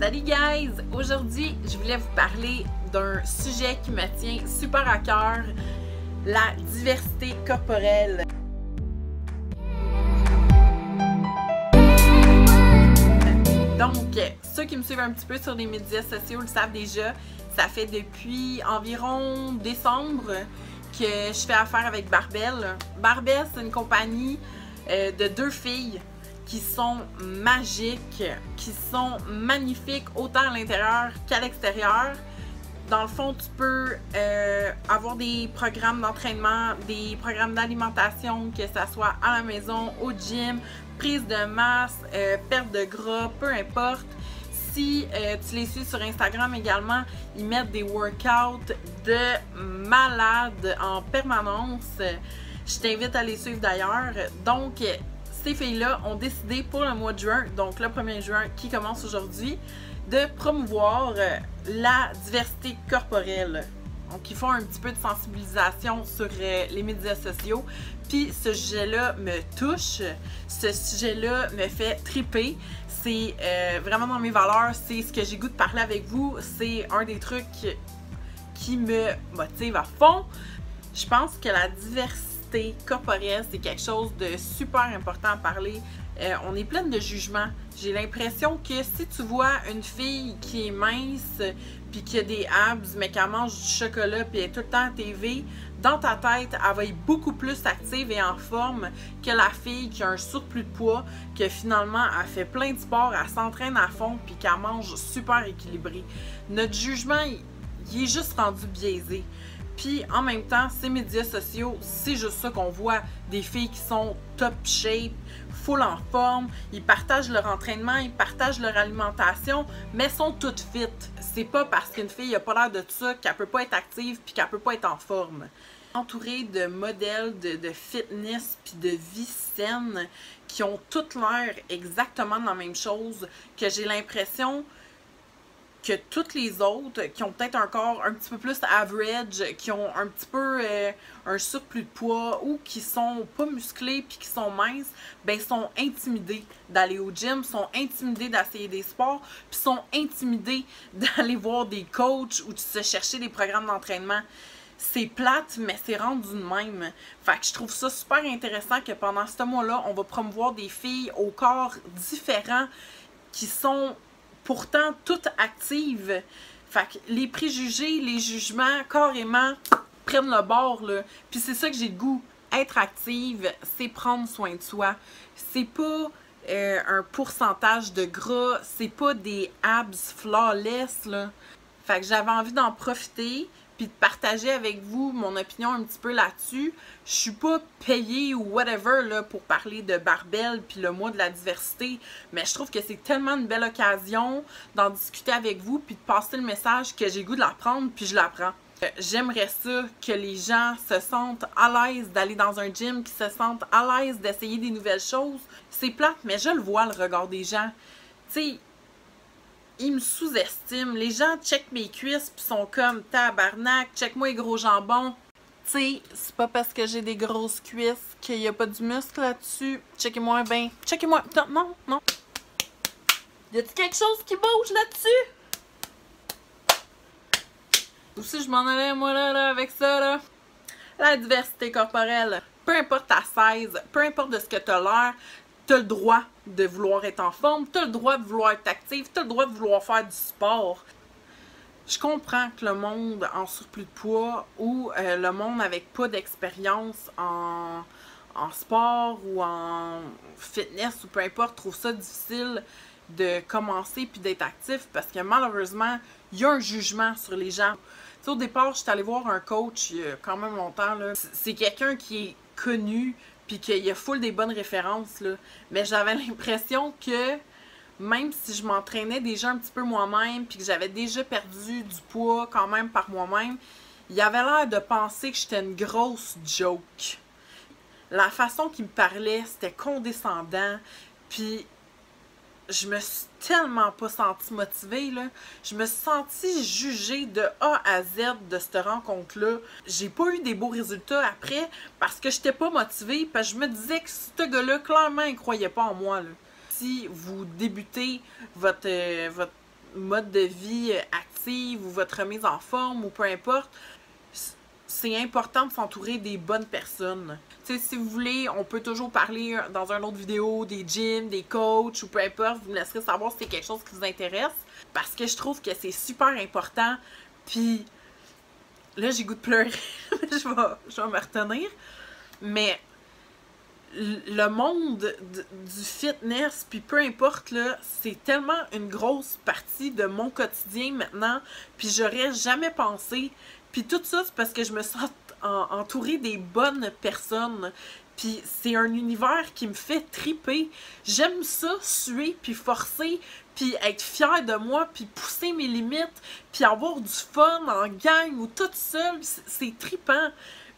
Salut guys! Aujourd'hui, je voulais vous parler d'un sujet qui me tient super à cœur, la diversité corporelle. Donc, ceux qui me suivent un petit peu sur les médias sociaux le savent déjà, ça fait depuis environ décembre que je fais affaire avec Barbell. Barbell, c'est une compagnie de deux filles qui sont magiques, qui sont magnifiques autant à l'intérieur qu'à l'extérieur. Dans le fond, tu peux avoir des programmes d'entraînement, des programmes d'alimentation, que ce soit à la maison, au gym, prise de masse, perte de gras, peu importe. Si tu les suis sur Instagram également, ils mettent des workouts de malades en permanence. Je t'invite à les suivre d'ailleurs. Donc, ces filles-là ont décidé pour le mois de juin, donc le 1er juin qui commence aujourd'hui, de promouvoir la diversité corporelle. Donc, ils font un petit peu de sensibilisation sur les médias sociaux. Puis, ce sujet-là me touche. Ce sujet-là me fait triper. C'est vraiment dans mes valeurs. C'est ce que j'ai goût de parler avec vous. C'est un des trucs qui me motive à fond. Je pense que la diversité corporelle, c'est quelque chose de super important à parler. On est pleine de jugements. J'ai l'impression que si tu vois une fille qui est mince puis qui a des abs mais qu'elle mange du chocolat puis elle est tout le temps à TV, dans ta tête, elle va être beaucoup plus active et en forme que la fille qui a un surplus de poids, que finalement elle fait plein de sport, elle s'entraîne à fond puis qu'elle mange super équilibré. Notre jugement, il est juste rendu biaisé. Puis en même temps, ces médias sociaux, c'est juste ça qu'on voit, des filles qui sont top shape, full en forme, ils partagent leur entraînement, ils partagent leur alimentation, mais sont toutes fit. C'est pas parce qu'une fille n'a pas l'air de ça qu'elle peut pas être active puis qu'elle peut pas être en forme. Entourée de modèles de fitness puis de vie saine qui ont toutes l'air exactement de la même chose, que j'ai l'impression que toutes les autres qui ont peut-être un corps un petit peu plus average, qui ont un petit peu un surplus de poids ou qui sont pas musclés puis qui sont minces, ben sont intimidés d'aller au gym, sont intimidés d'essayer des sports, puis sont intimidés d'aller voir des coachs ou de se chercher des programmes d'entraînement. C'est plate, mais c'est rendu de même. Fait que je trouve ça super intéressant que pendant ce mois-là, on va promouvoir des filles au corps différents qui sont pourtant toutes actives. Fait que les préjugés, les jugements, carrément, prennent le bord, là. Puis c'est ça que j'ai le goût. Être active, c'est prendre soin de soi. C'est pas un pourcentage de gras, c'est pas des abs flawless, là. Fait que j'avais envie d'en profiter puis de partager avec vous mon opinion un petit peu là-dessus. Je suis pas payée ou whatever là, pour parler de Barbell puis le mois de la diversité, mais je trouve que c'est tellement une belle occasion d'en discuter avec vous puis de passer le message que j'ai goût de l'apprendre puis je l'apprends. J'aimerais ça que les gens se sentent à l'aise d'aller dans un gym, qu'ils se sentent à l'aise d'essayer des nouvelles choses. C'est plate, mais je le vois, le regard des gens. Tu sais, ils me sous-estiment. Les gens checkent mes cuisses pis sont comme tabarnak, check-moi les gros jambons. Tu sais, c'est pas parce que j'ai des grosses cuisses qu'il y a pas du muscle là-dessus. Checkez-moi bien. Checkez-moi. Non, non, non. Y a-t-il quelque chose qui bouge là-dessus? Aussi, je m'en allais, moi, là, avec ça, là. La diversité corporelle. Peu importe ta size, peu importe de ce que t'as l'air, t'as le droit de vouloir être en forme, t'as le droit de vouloir être actif, t'as le droit de vouloir faire du sport. Je comprends que le monde en surplus de poids ou le monde avec pas d'expérience en sport ou en fitness ou peu importe trouve ça difficile de commencer puis d'être actif parce que malheureusement, il y a un jugement sur les gens. Tu sais, au départ, je suis allée voir un coach il y a quand même longtemps, là. C'est quelqu'un qui est connu puis qu'il y a full des bonnes références, là. Mais j'avais l'impression que même si je m'entraînais déjà un petit peu moi-même puis que j'avais déjà perdu du poids quand même par moi-même, il avait l'air de penser que j'étais une grosse joke. La façon qu'il me parlait, c'était condescendant, puis je me suis tellement pas sentie motivée, là. Je me suis sentie jugée de A à Z de cette rencontre-là. J'ai pas eu des beaux résultats après parce que j'étais pas motivée, parce que je me disais que ce gars-là, clairement, il croyait pas en moi, là. Si vous débutez votre mode de vie active ou votre remise en forme ou peu importe, c'est important de s'entourer des bonnes personnes. Tu sais, si vous voulez, on peut toujours parler dans une autre vidéo des gyms, des coachs ou peu importe. Vous me laisserez savoir si c'est quelque chose qui vous intéresse. Parce que je trouve que c'est super important. Puis là, j'ai goût de pleurer. je vais me retenir. Mais le monde du fitness, puis peu importe, là, c'est tellement une grosse partie de mon quotidien maintenant. Puis j'aurais jamais pensé. Puis tout ça, c'est parce que je me sens entourée des bonnes personnes. Puis c'est un univers qui me fait triper. J'aime ça, suer, puis forcer, puis être fière de moi, puis pousser mes limites, puis avoir du fun en gang ou toute seule. C'est trippant.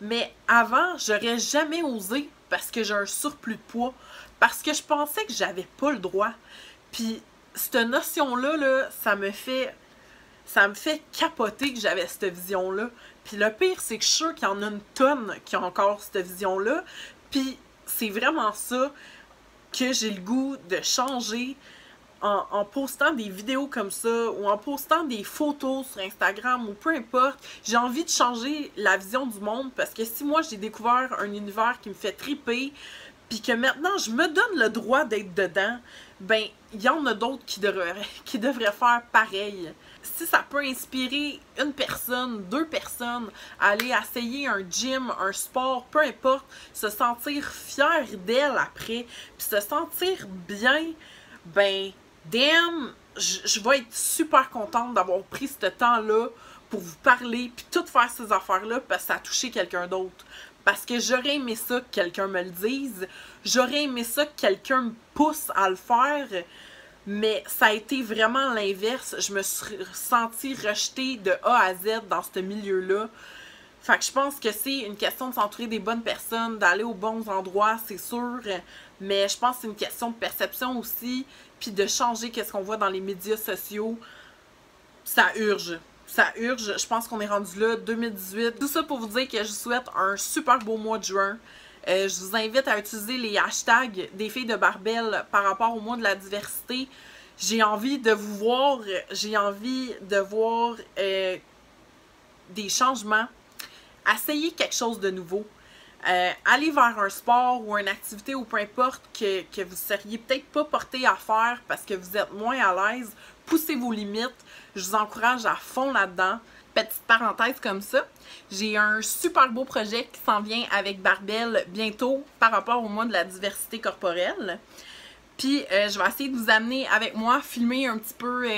Mais avant, j'aurais jamais osé parce que j'ai un surplus de poids. Parce que je pensais que j'avais pas le droit. Puis cette notion-là, là, ça me fait capoter que j'avais cette vision-là. Puis le pire, c'est que je suis sûre qu'il y en a une tonne qui ont encore cette vision-là. Puis c'est vraiment ça que j'ai le goût de changer en postant des vidéos comme ça ou en postant des photos sur Instagram ou peu importe. J'ai envie de changer la vision du monde parce que si moi j'ai découvert un univers qui me fait triper puis que maintenant je me donne le droit d'être dedans, ben il y en a d'autres qui devraient faire pareil. Si ça peut inspirer une personne, 2 personnes à aller essayer un gym, un sport, peu importe, se sentir fière d'elle après, puis se sentir bien, ben damn, je vais être super contente d'avoir pris ce temps-là pour vous parler, puis tout faire ces affaires-là parce que ça a touché quelqu'un d'autre. Parce que j'aurais aimé ça que quelqu'un me le dise, j'aurais aimé ça que quelqu'un me pousse à le faire, mais ça a été vraiment l'inverse. Je me suis sentie rejetée de A à Z dans ce milieu-là. Fait que je pense que c'est une question de s'entourer des bonnes personnes, d'aller aux bons endroits, c'est sûr. Mais je pense que c'est une question de perception aussi, puis de changer qu'est-ce qu'on voit dans les médias sociaux. Ça urge. Ça urge. Je pense qu'on est rendu là, 2018. Tout ça pour vous dire que je vous souhaite un super beau mois de juin. Je vous invite à utiliser les hashtags des filles de Barbell par rapport au mois de la diversité. J'ai envie de vous voir, j'ai envie de voir des changements. Essayez quelque chose de nouveau. Allez vers un sport ou une activité ou peu importe que vous seriez peut-être pas porté à faire parce que vous êtes moins à l'aise. Poussez vos limites. Je vous encourage à fond là-dedans. Petite parenthèse comme ça, j'ai un super beau projet qui s'en vient avec Barbell bientôt par rapport au mois de la diversité corporelle. Puis je vais essayer de vous amener avec moi, filmer un petit peu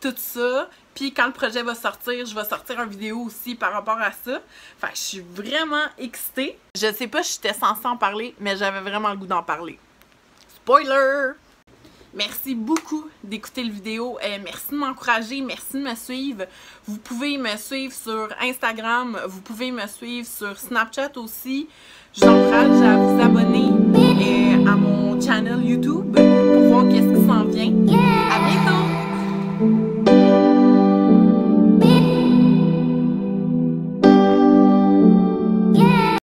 tout ça. Puis quand le projet va sortir, je vais sortir une vidéo aussi par rapport à ça. Fait que je suis vraiment excitée. Je sais pas si j'étais censée en parler, mais j'avais vraiment le goût d'en parler. Spoiler! Merci beaucoup d'écouter la vidéo. Merci de m'encourager. Merci de me suivre. Vous pouvez me suivre sur Instagram. Vous pouvez me suivre sur Snapchat aussi. Je vous encourage à vous abonner à mon channel YouTube.